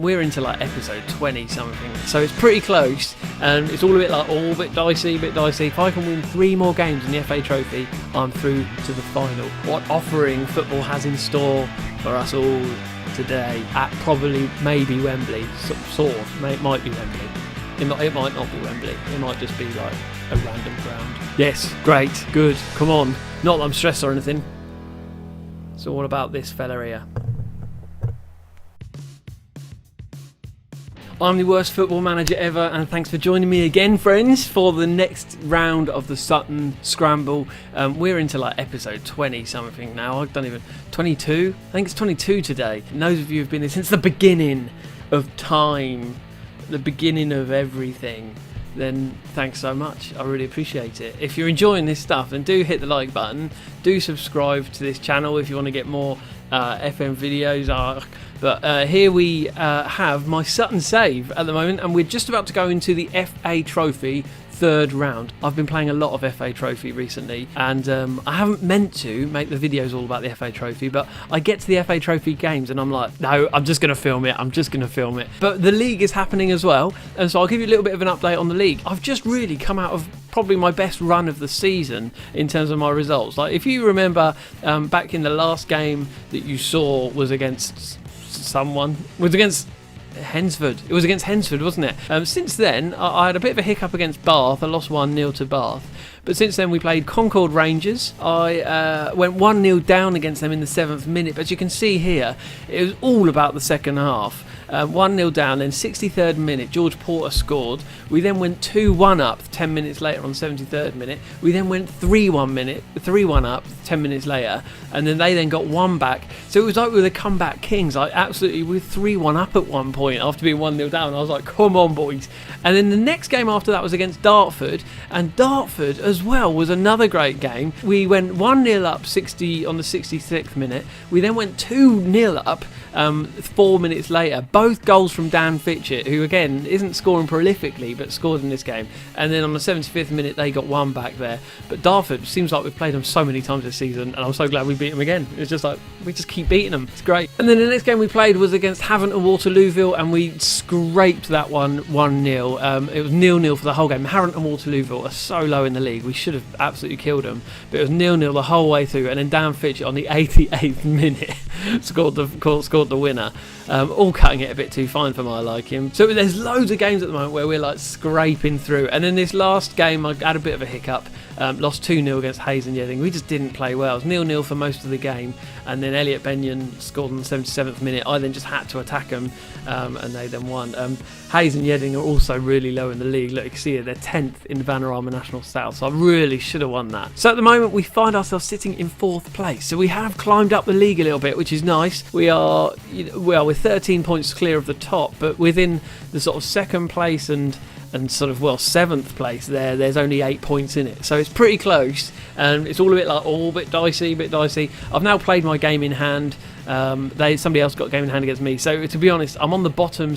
We're into like episode 20 something, so it's pretty close, and it's all a bit dicey. If I can win 3 more games in the FA Trophy, I'm through to the final. What offering football has in store for us all today at maybe Wembley, sort of, might be Wembley. It might not be Wembley. It might just be like a random ground. Yes, great, good, come on. Not that I'm stressed or anything. It's all about this fella here. I'm the worst football manager ever, and thanks for joining me again, friends, for the next round of the Sutton Scramble. We're into like episode 20 something now. 22? I think it's 22 today. And those of you who've been there since the beginning of time, the beginning of everything, then thanks so much. I really appreciate it. If you're enjoying this stuff, then do hit the like button. Do subscribe to this channel if you want to get more FM videos. But here we have my Sutton save at the moment, and we're just about to go into the FA Trophy third round. I've been playing a lot of FA Trophy recently, and I haven't meant to make the videos all about the FA Trophy, but I get to the FA Trophy games and I'm like, no, I'm just going to film it. But the league is happening as well, and so I'll give you a little bit of an update on the league. I've just really come out of probably my best run of the season in terms of my results. Like, if you remember back in the last game that you saw was against Hensford. It was against Hensford, wasn't it? Since then, I had a bit of a hiccup against Bath. I lost 1-0 to Bath. But since then, we played Concord Rangers. I went 1-0 down against them in the 7th minute. But you can see here, it was all about the second half. 1-0 down, then 63rd minute, George Porter scored. We then went 2-1 up 10 minutes later on the 73rd minute. We then went 3-1 up 10 minutes later, and then they then got 1 back. So it was like we were the comeback kings. We were 3-1 up at one point after being 1-0 down. I was like, come on, boys. And then the next game after that was against Dartford, and Dartford as well was another great game. We went 1-0 up on the 66th minute. We then went 2-0 up 4 minutes later. Both goals from Dan Fitchett, who again isn't scoring prolifically but scored in this game. And then on the 75th minute they got 1 back there. But Dartford, seems like we've played them so many times this season, and I'm so glad we beat them again. It's just like we just keep beating them. It's great. And then the next game we played was against Havant and Waterlooville, and we scraped that one 1-0. It was 0-0 for the whole game. Havant and Waterlooville are so low in the league. We should have absolutely killed them. But it was 0-0 the whole way through, and then Dan Fitchett on the 88th minute scored the winner. All cutting it a bit too fine for my liking. So there's loads of games at the moment where we're like scraping through. And then this last game I had a bit of a hiccup. Lost 2-0 against Hayes and Yeading. We just didn't play well. It was 0-0 for most of the game, and then Elliot Benyon scored on the 77th minute. I then just had to attack them, and they then won. Hayes and Yeading are also really low in the league. Look, you can see it, they're 10th in the Vanarama National South, so I really should have won that. So at the moment we find ourselves sitting in 4th place, so we have climbed up the league a little bit, which is nice. We're 13 points clear of the top, but within the sort of 2nd place and sort of 7th place there's only 8 points in it, so it's pretty close, and it's all a bit dicey. I've now played my game in hand. Somebody else got a game in hand against me, so to be honest, I'm on the bottom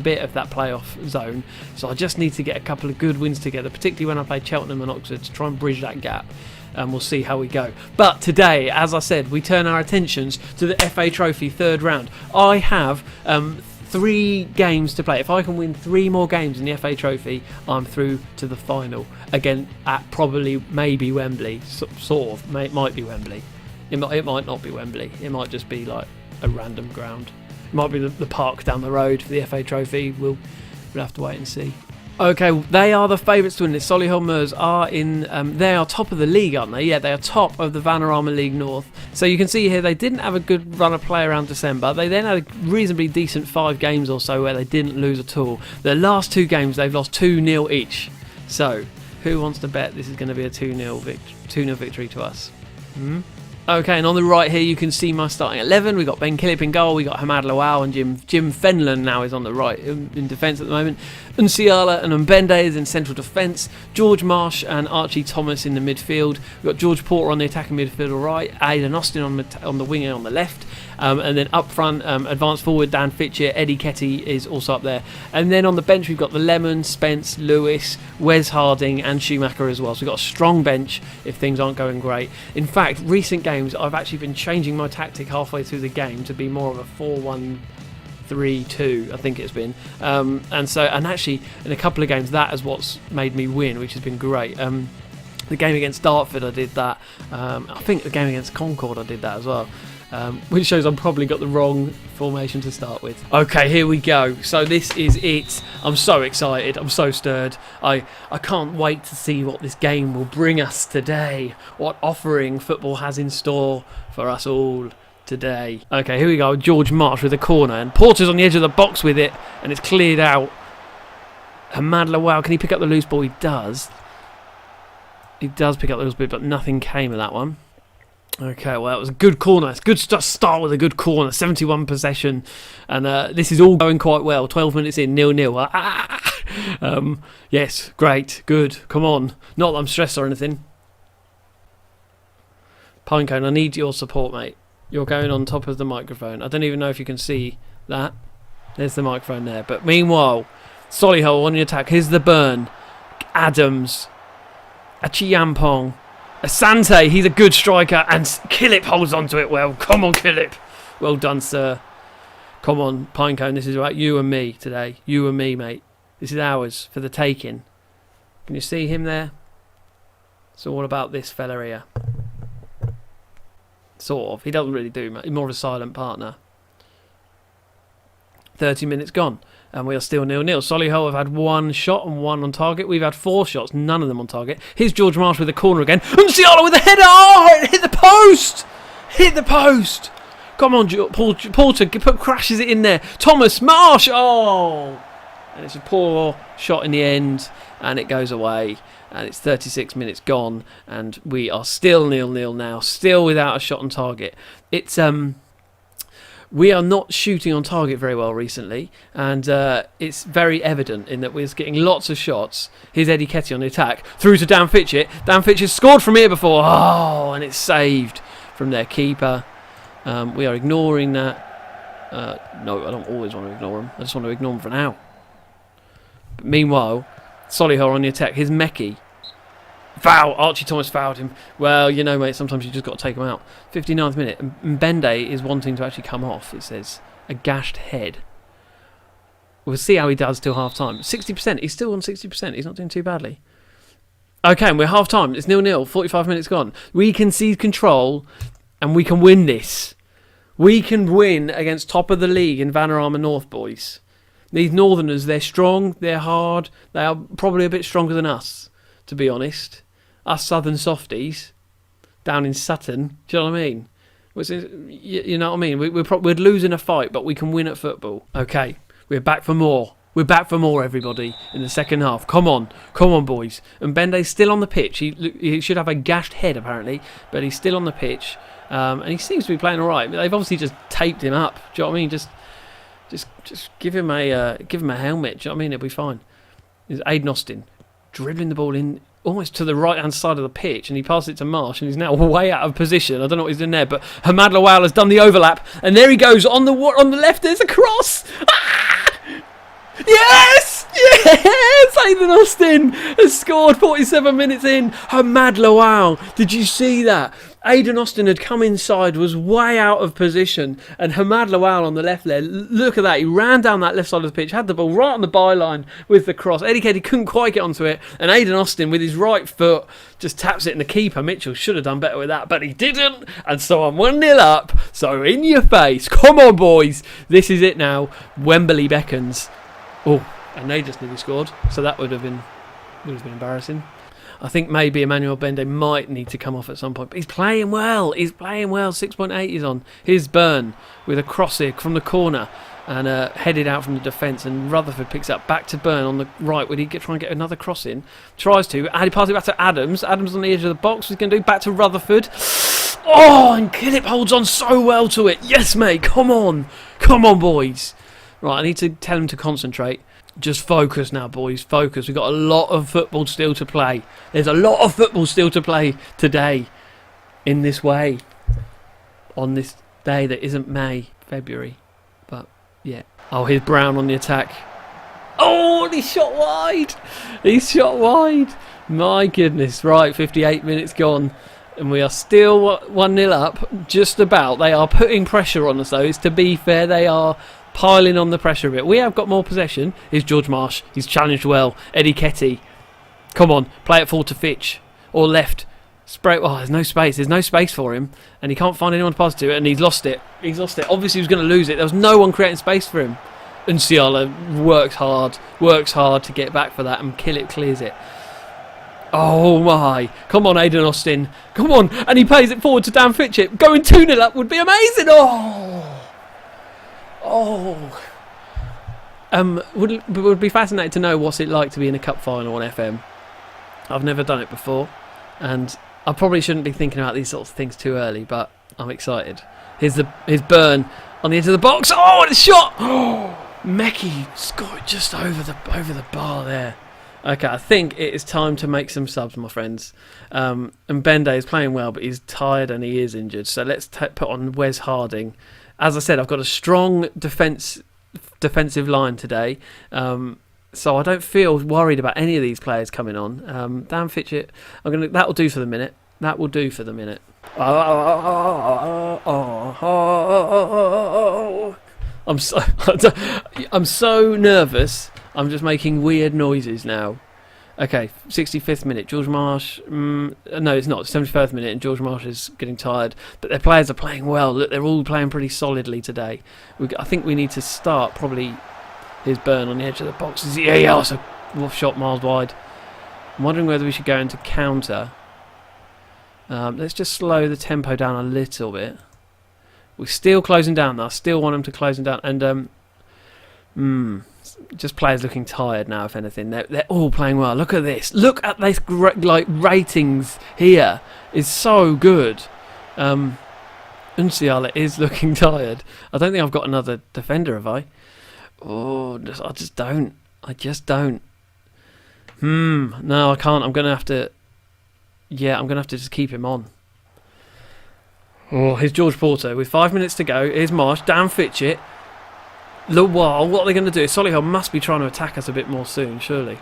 bit of that playoff zone, so I just need to get a couple of good wins together, particularly when I play Cheltenham and Oxford, to try and bridge that gap. And we'll see how we go. But today, as I said, we turn our attentions to the FA Trophy third round. I have 3 games to play. If I can win 3 more games in the FA Trophy, I'm through to the final. Again, at maybe Wembley. Might be Wembley. It might not be Wembley. It might just be like a random ground. It might be the park down the road for the FA Trophy. We'll have to wait and see. Okay, they are the favourites to win this. Solihull Moors are they are top of the league, aren't they? Yeah, they are top of the Vanarama League North. So you can see here they didn't have a good run of play around December. They then had a reasonably decent 5 games or so where they didn't lose at all. Their last 2 games they've lost 2-0 each. So who wants to bet this is going to be a 2-0 victory to us? Okay, and on the right here you can see my starting 11. We've got Ben Killip in goal, we've got Hamad Lawal, and Jim Fenlon now is on the right in defence at the moment. Unsiala and Mbende is in central defence. George Marsh and Archie Thomas in the midfield. We've got George Porter on the attacking midfield right, Aidan Austin on the winger on the left. And then up front, advanced forward, Dan Fitchett, Eddie Ketty is also up there. And then on the bench, we've got the Lemon, Spence, Lewis, Wes Harding, and Schumacher as well. So we've got a strong bench if things aren't going great. In fact, recent games, I've actually been changing my tactic halfway through the game to be more of a 3-2, I think it's been. And actually, in a couple of games, that is what's made me win, which has been great. The game against Dartford, I did that. I think the game against Concord, I did that as well. Which shows I've probably got the wrong formation to start with. Okay, here we go. So this is it. I'm so excited. I'm so stirred. I can't wait to see what this game will bring us today. What offering football has in store for us all today. Okay, here we go. George Marsh with a corner. And Porter's on the edge of the box with it. And it's cleared out. Hamad Lawal, can he pick up the loose ball? He does. He does pick up the loose ball, but nothing came of that one. Okay, well, that was a good corner. It's good to start with a good corner. 71 possession. And this is all going quite well. 12 minutes in, 0-0. Yes, great, good. Come on. Not that I'm stressed or anything. Pinecone, I need your support, mate. You're going on top of the microphone. I don't even know if you can see that. There's the microphone there. But meanwhile, Solihull on the attack. Here's the burn. Adams. Achiampong. Asante, he's a good striker, and Killip holds on to it well. Come on, Killip. Well done, sir. Come on, Pinecone, this is about you and me today. You and me, mate. This is ours for the taking. Can you see him there? It's all about this fella here. Sort of. He doesn't really do much. He's more of a silent partner. 30 minutes gone. And we are still 0-0. Solihull have had one shot and one on target. We've had 4 shots, none of them on target. Here's George Marsh with a corner again. And Ciala with a header. Oh, it hit the post. Hit the post. Come on, Porter crashes it in there. Thomas Marsh. Oh. And it's a poor shot in the end. And it goes away. And it's 36 minutes gone. And we are still 0-0 now. Still without a shot on target. It's... We are not shooting on target very well recently, and it's very evident in that we're getting lots of shots. Here's Eddie Ketty on the attack, through to Dan Fitchett. Dan Fitchett scored from here before. Oh, and it's saved from their keeper. We are ignoring that. No, I don't always want to ignore them. I just want to ignore them for now. But meanwhile, Solihull on the attack. Here's Mekki. Foul! Archie Thomas fouled him. Well, you know, mate, sometimes you just got to take him out. 59th minute. And Mbende is wanting to actually come off, it says. A gashed head. We'll see how he does till half-time. 60%. He's still on 60%. He's not doing too badly. Okay, and we're half-time. It's 0-0. 45 minutes gone. We can seize control, and we can win this. We can win against top of the league in Vanarama North, boys. These Northerners, they're strong, they're hard. They are probably a bit stronger than us, to be honest. Us Southern softies down in Sutton, do you know what I mean? You know what I mean? We're losing a fight, but we can win at football. Okay, we're back for more. We're back for more, everybody, in the second half. Come on, boys. And Bende's still on the pitch. He should have a gashed head, apparently, but he's still on the pitch. And he seems to be playing all right. They've obviously just taped him up. Do you know what I mean? Just give him a helmet. Do you know what I mean? It'll be fine. There's Aidan Austin dribbling the ball in almost to the right-hand side of the pitch, and he passes it to Marsh, and he's now way out of position. I don't know what he's doing there, but Hamad Lawal has done the overlap, and there he goes on the left. There's a cross. Ah! Yes! Yes! Aidan Austin has scored 47 minutes in. Hamad Lawal. Did you see that? Aidan Austin had come inside, was way out of position, and Hamad Lawal on the left there. Look at that. He ran down that left side of the pitch, had the ball right on the byline with the cross. Eddie Keddy couldn't quite get onto it, and Aidan Austin with his right foot just taps it in the keeper. Mitchell should have done better with that, but he didn't, and so I'm 1-0 up. So in your face. Come on, boys. This is it now. Wembley beckons. Oh, and they just nearly scored, so that would have been embarrassing. I think maybe Emmanuel Bende might need to come off at some point. But he's playing well. 6.8 he's on. Here's Byrne with a cross here from the corner and headed out from the defence. And Rutherford picks up back to Byrne on the right. Would he try and get another cross in? Tries to. And he passes it back to Adams. Adams on the edge of the box. He's going to do back to Rutherford. Oh, and Killip holds on so well to it. Yes, mate. Come on. Come on, boys. Right, I need to tell him to concentrate. Just focus now, boys. Focus. We've got a lot of football still to play. There's a lot of football still to play today. In this way. On this day that isn't May, February. But, yeah. Oh, here's Brown on the attack. Oh, and he's shot wide. He's shot wide. My goodness. Right, 58 minutes gone. And we are still 1-0 up. Just about. They are putting pressure on us, though. It's to be fair, they are piling on the pressure a bit. We have got more possession. Here's George Marsh. He's challenged well. Eddie Ketty. Come on, play it forward to Fitch. Or left. Spray. Oh, there's no space. There's no space for him. And he can't find anyone to pass to. And he's lost it. He's lost it. Obviously, he was going to lose it. There was no one creating space for him. And Ciala works hard to get back for that and clears it. Oh my. Come on, Aidan Austin. Come on. And he plays it forward to Dan Fitchett. Going 2-0 up would be amazing. Would be fascinating to know what's it like to be in a cup final on FM. I've never done it before. And I probably shouldn't be thinking about these sorts of things too early, but I'm excited. Here's Burn on the edge of the box. Oh, and it's shot. Mekki scored just over the bar there. Okay, I think it is time to make some subs, my friends. And Bende is playing well, but he's tired and he is injured. So let's put on Wes Harding. As I said, I've got a strong defensive line today. So I don't feel worried about any of these players coming on. Dan Fitchett, that'll do for the minute. That will do for the minute. I'm so nervous. I'm just making weird noises now. Okay, 65th minute. George Marsh. No, it's not. 71st minute, and George Marsh is getting tired. But their players are playing well. Look, they're all playing pretty solidly today. I think we need to start probably. Here's Burn on the edge of the box. Yeah, it's a rough shot miles wide. I'm wondering whether we should go into counter. Let's just slow the tempo down a little bit. We're still closing down though. I still want them to close them down. And just players looking tired now, if anything. They're all playing well. Look at this. Look at this ratings here. It's so good. Unsiala is looking tired. I don't think I've got another defender, have I? Oh, I just don't. No, I can't. I'm going to have to... Yeah, I'm going to have to just keep him on. Oh, here's George Porter with 5 minutes to go. Here's Marsh, Dan Fitchett. Lowell, what are they going to do? Solihull must be trying to attack us a bit more soon, surely.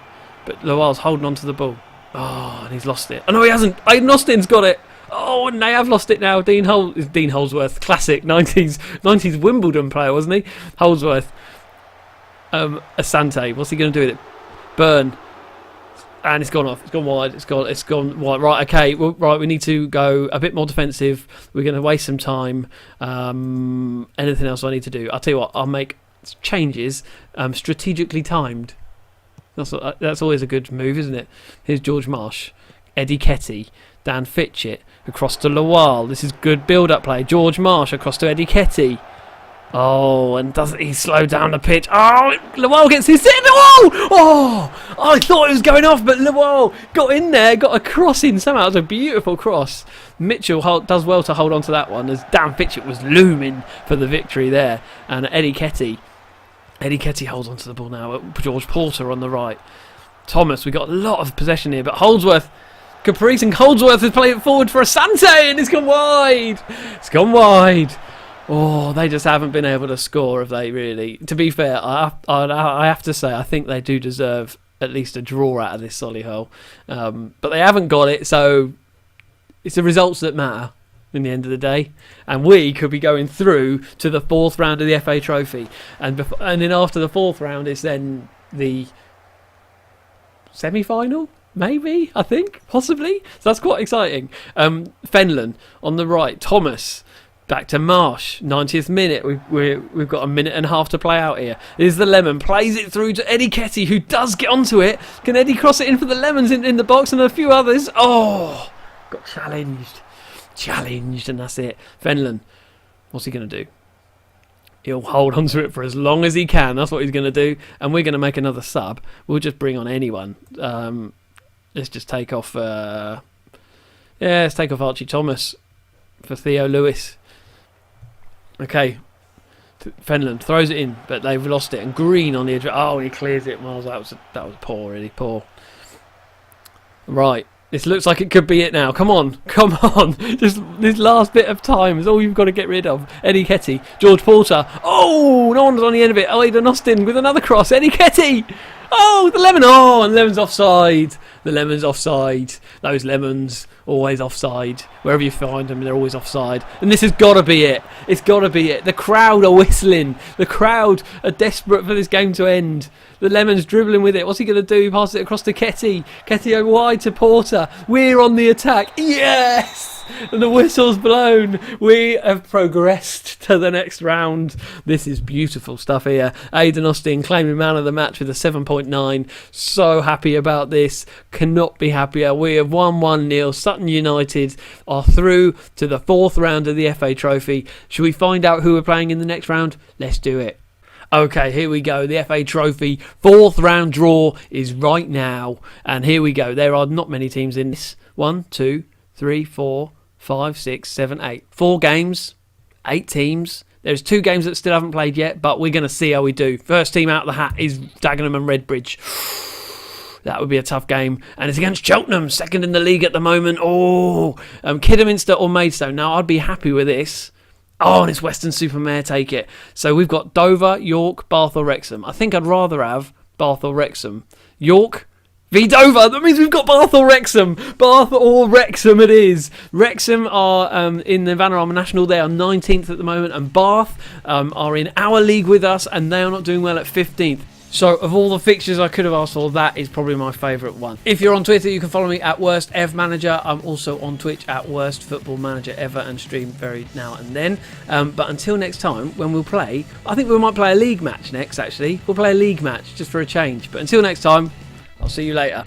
But Lowell's holding on to the ball. Oh, and he's lost it. Oh, no, he hasn't. Aidan Austin's got it. Oh, and they have lost it now. Dean Holdsworth, classic 90s Wimbledon player, wasn't he? Holdsworth. Asante, what's he going to do with it? Burn. And it's gone off. It's gone wide. It's gone wide. Right, okay. Right, we need to go a bit more defensive. We're going to waste some time. Anything else I need to do? I'll tell you what. I'll make changes strategically timed. That's always a good move, isn't it? Here's George Marsh. Eddie Ketty. Dan Fitchett. Across to Lowell. This is good build-up play. George Marsh across to Eddie Ketty. Oh, and doesn't he slow down the pitch? Oh, Lowell gets his hit. Oh, I thought it was going off, but Lowell got in there, got a cross in somehow. It was a beautiful cross. Mitchell does well to hold on to that one as Dan Fitchett was looming for the victory there. And Eddie Ketty holds on to the ball now. George Porter on the right. Thomas, we got a lot of possession here, but Holdsworth, Caprice and Holdsworth has played it forward for Asante, and it's gone wide. It's gone wide. Oh, they just haven't been able to score, have they, really? To be fair, I have to say, I think they do deserve at least a draw out of this Solihull. But they haven't got it, so it's the results that matter in the end of the day. And we could be going through to the fourth round of the FA Trophy. And then after the fourth round is then the semi-final? Maybe, I think, possibly. So that's quite exciting. Fenlon on the right, Thomas... Back to Marsh, 90th minute. We've got a minute and a half to play out here. Here's the Lemon, plays it through to Eddie Ketty, who does get onto it. Can Eddie cross it in for the Lemons in the box and a few others? Oh, got challenged, and that's it. Fenlon, what's he going to do? He'll hold on to it for as long as he can. That's what he's going to do. And we're going to make another sub. We'll just bring on anyone. Let's just take off... let's take off Archie Thomas for Theo Lewis. Okay, Fenlon throws it in, but they've lost it. And Green on the edge. Oh, he clears it. Miles, that was poor, really poor. Right, this looks like it could be it now. Come on. Just this last bit of time is all you've got to get rid of. Eddie Ketty, George Porter. Oh, no one's on the end of it. Aidan Austin with another cross. Eddie Ketty. Oh, the lemon. Oh, and lemon's offside. The lemon's offside. Those lemons always offside. Wherever you find them, they're always offside. And this has got to be it. It's got to be it. The crowd are whistling. The crowd are desperate for this game to end. The lemon's dribbling with it. What's he going to do? He passes it across to Ketty. Ketty over wide to Porter. We're on the attack. Yes! And the whistle's blown. We have progressed to the next round. This is beautiful stuff here. Aidan Austin claiming man of the match with a 7.9. So happy about this. Cannot be happier. We have won 1-0. Sutton United are through to the 4th round of the FA Trophy. Should we find out who we're playing in the next round? Let's do it. Okay, here we go. The FA Trophy 4th round draw is right now. And here we go. There are not many teams in this. 1, 2, 3, 4, 5, 6, 7, 8. 4 games, 8 teams. There's 2 games that still haven't played yet, but we're going to see how we do. First team out of the hat is Dagenham and Redbridge. That would be a tough game. And it's against Cheltenham, second in the league at the moment. Oh, Kidderminster or Maidstone. Now, I'd be happy with this. Oh, and it's Western-super-Mare, take it. So we've got Dover, York, Bath or Wrexham. I think I'd rather have Bath or Wrexham. York v Dover. That means we've got Bath or Wrexham. Bath or Wrexham it is. Wrexham are in the Vanarama National. They are 19th at the moment. And Bath are in our league with us. And they are not doing well at 15th. So, of all the fixtures I could have asked for, that is probably my favourite one. If you're on Twitter, you can follow me at WorstEvManager. I'm also on Twitch at WorstFootballManagerEver and stream very now and then. But until next time, when we'll play, I think we might play a league match next, actually. We'll play a league match, just for a change. But until next time, I'll see you later.